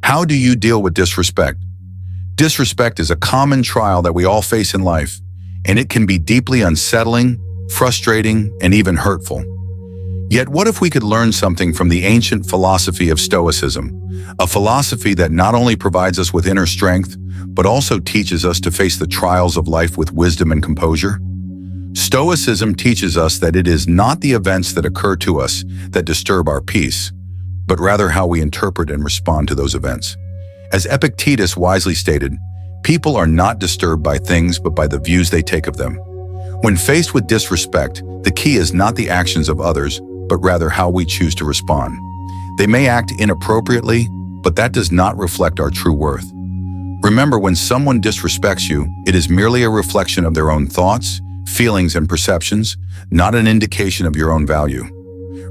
How do you deal with disrespect? Disrespect is a common trial that we all face in life, and it can be deeply unsettling, frustrating, and even hurtful. Yet what if we could learn something from the ancient philosophy of Stoicism, a philosophy that not only provides us with inner strength, but also teaches us to face the trials of life with wisdom and composure? Stoicism teaches us that it is not the events that occur to us that disturb our peace, but rather how we interpret and respond to those events. As Epictetus wisely stated, people are not disturbed by things but by the views they take of them. When faced with disrespect, the key is not the actions of others, but rather how we choose to respond. They may act inappropriately, but that does not reflect our true worth. Remember, when someone disrespects you, it is merely a reflection of their own thoughts, feelings, and perceptions, not an indication of your own value.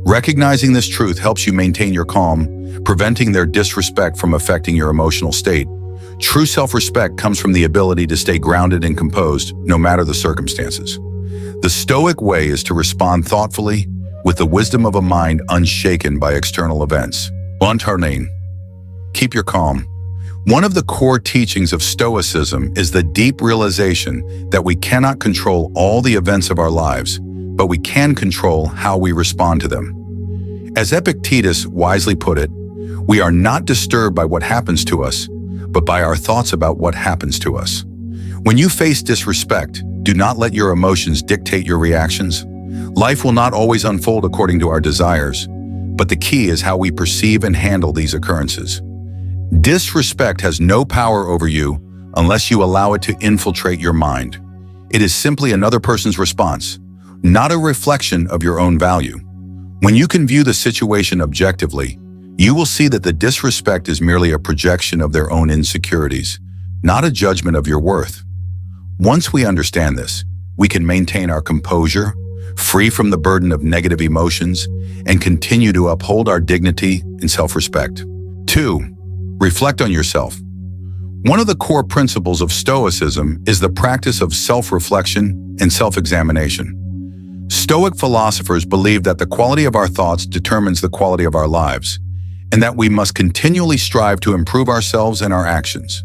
Recognizing this truth helps you maintain your calm, preventing their disrespect from affecting your emotional state. True self-respect comes from the ability to stay grounded and composed, no matter the circumstances. The Stoic way is to respond thoughtfully, with the wisdom of a mind unshaken by external events. Keep your calm. One of the core teachings of Stoicism is the deep realization that we cannot control all the events of our lives, but we can control how we respond to them. As Epictetus wisely put it, we are not disturbed by what happens to us, but by our thoughts about what happens to us. When you face disrespect, do not let your emotions dictate your reactions. Life will not always unfold according to our desires, but the key is how we perceive and handle these occurrences. Disrespect has no power over you unless you allow it to infiltrate your mind. It is simply another person's response, not a reflection of your own value. When you can view the situation objectively, you will see that the disrespect is merely a projection of their own insecurities, not a judgment of your worth. Once we understand this, we can maintain our composure, free from the burden of negative emotions, and continue to uphold our dignity and self-respect. 2. Reflect on yourself. One of the core principles of Stoicism is the practice of self-reflection and self-examination. Stoic philosophers believe that the quality of our thoughts determines the quality of our lives, and that we must continually strive to improve ourselves and our actions.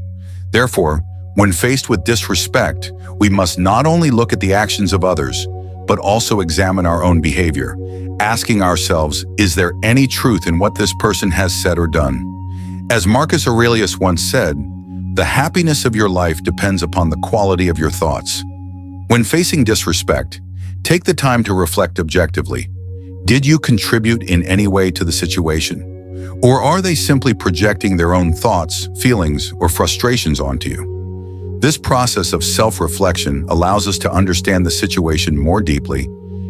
Therefore, when faced with disrespect, we must not only look at the actions of others, but also examine our own behavior, asking ourselves, is there any truth in what this person has said or done? As Marcus Aurelius once said, the happiness of your life depends upon the quality of your thoughts. When facing disrespect, take the time to reflect objectively. Did you contribute in any way to the situation? Or are they simply projecting their own thoughts, feelings, or frustrations onto you? This process of self-reflection allows us to understand the situation more deeply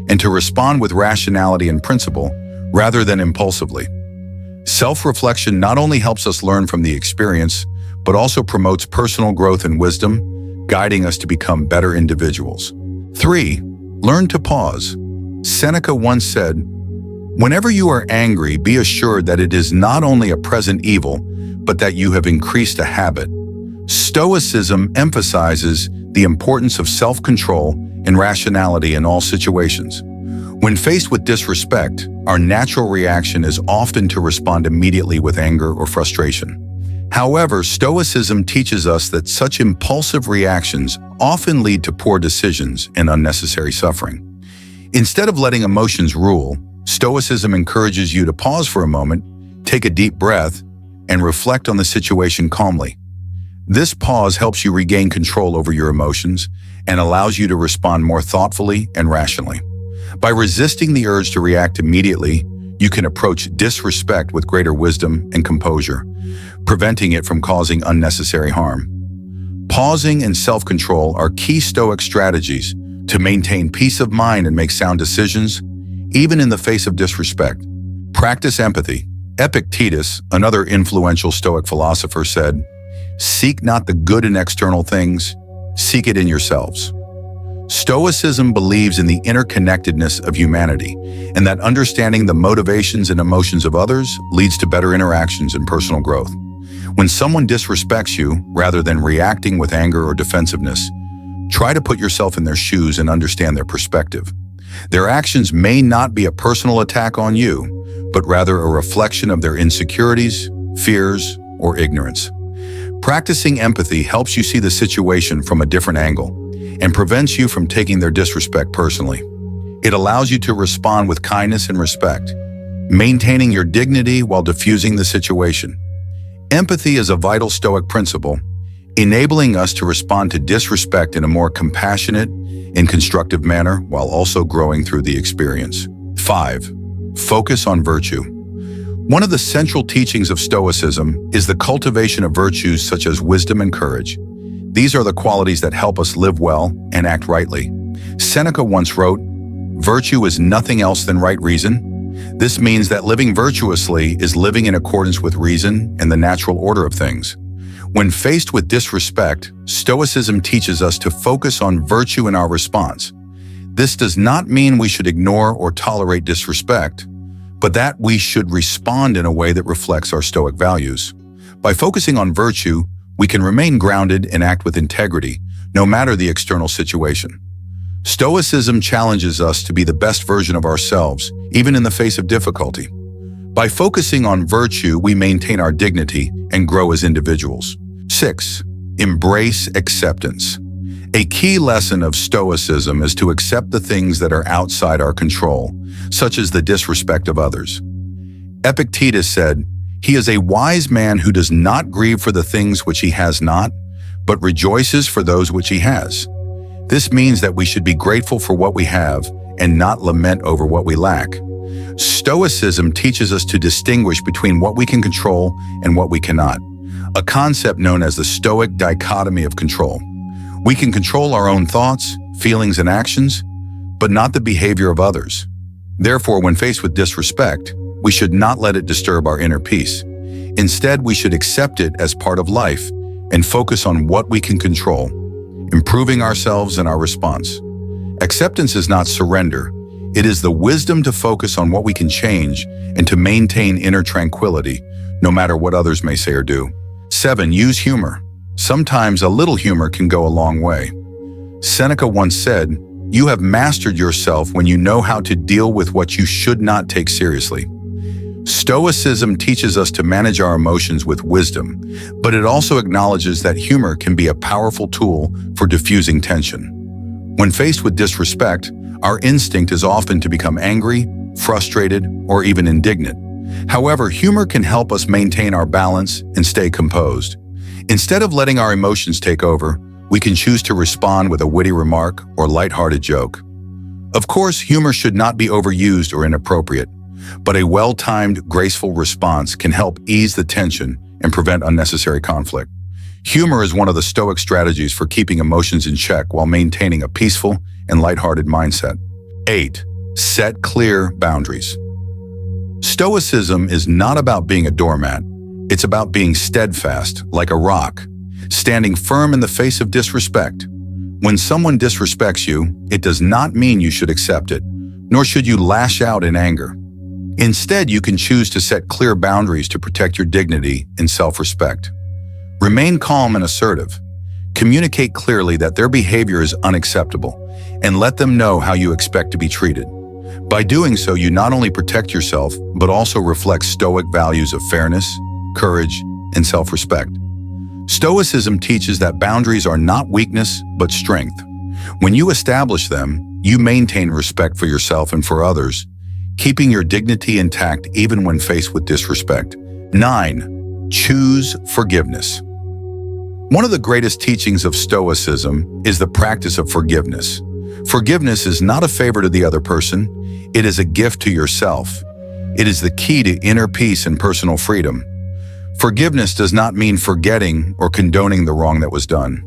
and to respond with rationality and principle rather than impulsively. Self-reflection not only helps us learn from the experience, but also promotes personal growth and wisdom, guiding us to become better individuals. 3. Learn to pause. Seneca once said, "Whenever you are angry, be assured that it is not only a present evil, but that you have increased a habit." Stoicism emphasizes the importance of self-control and rationality in all situations. When faced with disrespect, our natural reaction is often to respond immediately with anger or frustration. However, Stoicism teaches us that such impulsive reactions often lead to poor decisions and unnecessary suffering. Instead of letting emotions rule, Stoicism encourages you to pause for a moment, take a deep breath, and reflect on the situation calmly. This pause helps you regain control over your emotions and allows you to respond more thoughtfully and rationally. By resisting the urge to react immediately, you can approach disrespect with greater wisdom and composure, preventing it from causing unnecessary harm. Pausing and self-control are key Stoic strategies to maintain peace of mind and make sound decisions, even in the face of disrespect. Practice empathy. Epictetus, another influential Stoic philosopher, said, "Seek not the good in external things, seek it in yourselves." Stoicism believes in the interconnectedness of humanity, and that understanding the motivations and emotions of others leads to better interactions and personal growth. When someone disrespects you, rather than reacting with anger or defensiveness, try to put yourself in their shoes and understand their perspective. Their actions may not be a personal attack on you, but rather a reflection of their insecurities, fears, or ignorance. Practicing empathy helps you see the situation from a different angle and prevents you from taking their disrespect personally. It allows you to respond with kindness and respect, maintaining your dignity while diffusing the situation. Empathy is a vital Stoic principle, enabling us to respond to disrespect in a more compassionate and constructive manner while also growing through the experience. 5. Focus on virtue. One of the central teachings of Stoicism is the cultivation of virtues such as wisdom and courage. These are the qualities that help us live well and act rightly. Seneca once wrote, "Virtue is nothing else than right reason." This means that living virtuously is living in accordance with reason and the natural order of things. When faced with disrespect, Stoicism teaches us to focus on virtue in our response. This does not mean we should ignore or tolerate disrespect, but that we should respond in a way that reflects our Stoic values. By focusing on virtue, we can remain grounded and act with integrity, no matter the external situation. Stoicism challenges us to be the best version of ourselves, even in the face of difficulty. By focusing on virtue, we maintain our dignity and grow as individuals. 6. Embrace acceptance. A key lesson of Stoicism is to accept the things that are outside our control, such as the disrespect of others. Epictetus said, "He is a wise man who does not grieve for the things which he has not, but rejoices for those which he has." This means that we should be grateful for what we have and not lament over what we lack. Stoicism teaches us to distinguish between what we can control and what we cannot, a concept known as the Stoic dichotomy of control. We can control our own thoughts, feelings, and actions, but not the behavior of others. Therefore, when faced with disrespect, we should not let it disturb our inner peace. Instead, we should accept it as part of life and focus on what we can control, improving ourselves and our response. Acceptance is not surrender. It is the wisdom to focus on what we can change and to maintain inner tranquility, no matter what others may say or do. 7. Use humor. Sometimes a little humor can go a long way. Seneca once said, "You have mastered yourself when you know how to deal with what you should not take seriously." Stoicism teaches us to manage our emotions with wisdom, but it also acknowledges that humor can be a powerful tool for diffusing tension. When faced with disrespect, our instinct is often to become angry, frustrated, or even indignant. However, humor can help us maintain our balance and stay composed. Instead of letting our emotions take over, we can choose to respond with a witty remark or lighthearted joke. Of course, humor should not be overused or inappropriate, but a well-timed, graceful response can help ease the tension and prevent unnecessary conflict. Humor is one of the Stoic strategies for keeping emotions in check while maintaining a peaceful and lighthearted mindset. 8. Set clear boundaries. Stoicism is not about being a doormat. It's about being steadfast, like a rock, standing firm in the face of disrespect. When someone disrespects you, it does not mean you should accept it, nor should you lash out in anger. Instead, you can choose to set clear boundaries to protect your dignity and self-respect. Remain calm and assertive. Communicate clearly that their behavior is unacceptable, and let them know how you expect to be treated. By doing so, you not only protect yourself, but also reflect Stoic values of fairness, courage, and self-respect. Stoicism teaches that boundaries are not weakness, but strength. When you establish them, you maintain respect for yourself and for others, keeping your dignity intact even when faced with disrespect. 9. Choose forgiveness. One of the greatest teachings of Stoicism is the practice of forgiveness. Forgiveness is not a favor to the other person, it is a gift to yourself. It is the key to inner peace and personal freedom. Forgiveness does not mean forgetting or condoning the wrong that was done.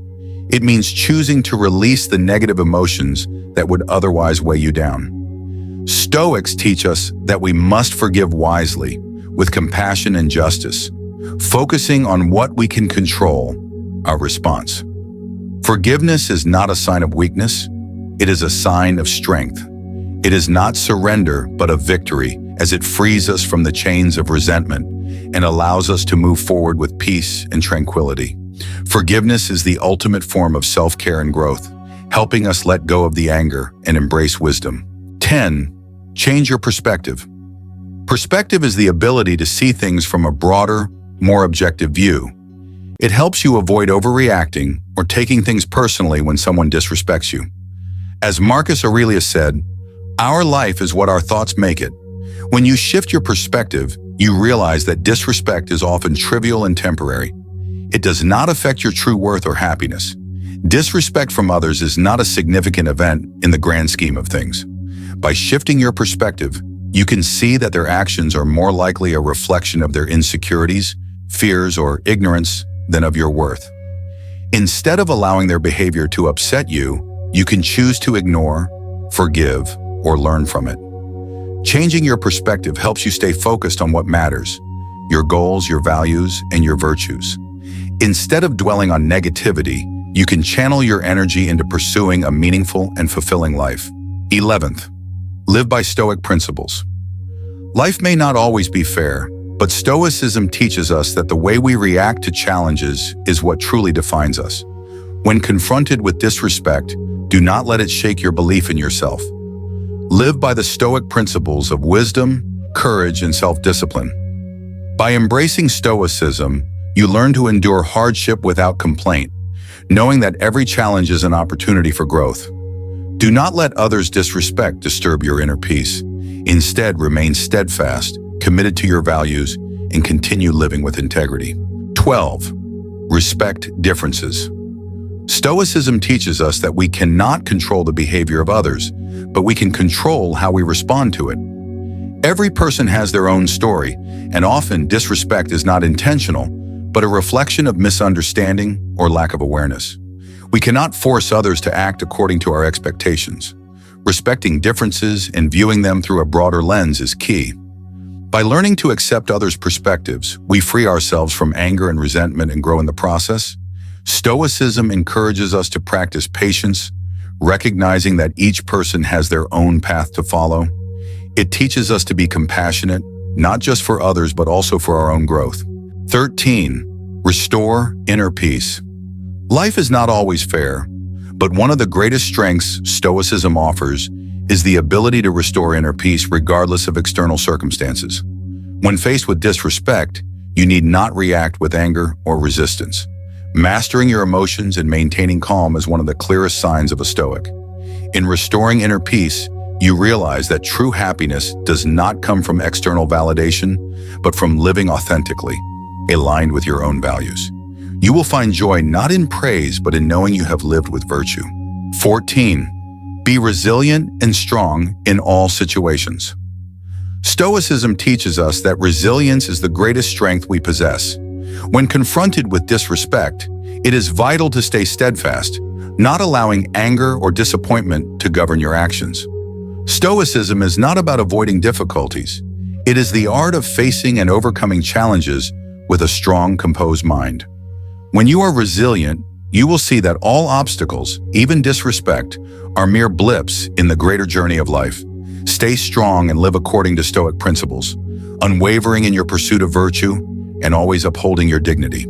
It means choosing to release the negative emotions that would otherwise weigh you down. Stoics teach us that we must forgive wisely, with compassion and justice, focusing on what we can control, our response. Forgiveness is not a sign of weakness, it is a sign of strength. It is not surrender, but a victory, as it frees us from the chains of resentment and allows us to move forward with peace and tranquility. Forgiveness is the ultimate form of self-care and growth, helping us let go of the anger and embrace wisdom. 10. Change your perspective. Perspective is the ability to see things from a broader, more objective view. It helps you avoid overreacting or taking things personally when someone disrespects you. As Marcus Aurelius said, "Our life is what our thoughts make it." When you shift your perspective, you realize that disrespect is often trivial and temporary. It does not affect your true worth or happiness. Disrespect from others is not a significant event in the grand scheme of things. By shifting your perspective, you can see that their actions are more likely a reflection of their insecurities, fears, or ignorance than of your worth. Instead of allowing their behavior to upset you, you can choose to ignore, forgive, or learn from it. Changing your perspective helps you stay focused on what matters: your goals, your values, and your virtues. Instead of dwelling on negativity, you can channel your energy into pursuing a meaningful and fulfilling life. 11th, live by Stoic principles. Life may not always be fair, but Stoicism teaches us that the way we react to challenges is what truly defines us. When confronted with disrespect, do not let it shake your belief in yourself. Live by the Stoic principles of wisdom, courage, and self-discipline. By embracing Stoicism, you learn to endure hardship without complaint, knowing that every challenge is an opportunity for growth. Do not let others' disrespect disturb your inner peace. Instead, remain steadfast, committed to your values, and continue living with integrity. 12. Respect differences. Stoicism teaches us that we cannot control the behavior of others, but we can control how we respond to it. Every person has their own story, and often disrespect is not intentional, but a reflection of misunderstanding or lack of awareness. We cannot force others to act according to our expectations. Respecting differences and viewing them through a broader lens is key. By learning to accept others' perspectives, we free ourselves from anger and resentment and grow in the process. Stoicism encourages us to practice patience, recognizing that each person has their own path to follow. It teaches us to be compassionate, not just for others, but also for our own growth. 13. Restore inner peace. Life is not always fair, but one of the greatest strengths Stoicism offers is the ability to restore inner peace regardless of external circumstances. When faced with disrespect, you need not react with anger or resistance. Mastering your emotions and maintaining calm is one of the clearest signs of a Stoic. In restoring inner peace, you realize that true happiness does not come from external validation, but from living authentically, aligned with your own values. You will find joy not in praise, but in knowing you have lived with virtue. 14. Be resilient and strong in all situations. Stoicism teaches us that resilience is the greatest strength we possess. When confronted with disrespect, it is vital to stay steadfast, not allowing anger or disappointment to govern your actions. Stoicism is not about avoiding difficulties. It is the art of facing and overcoming challenges with a strong, composed mind. When you are resilient, you will see that all obstacles, even disrespect, are mere blips in the greater journey of life. Stay strong and live according to Stoic principles, unwavering in your pursuit of virtue and always upholding your dignity.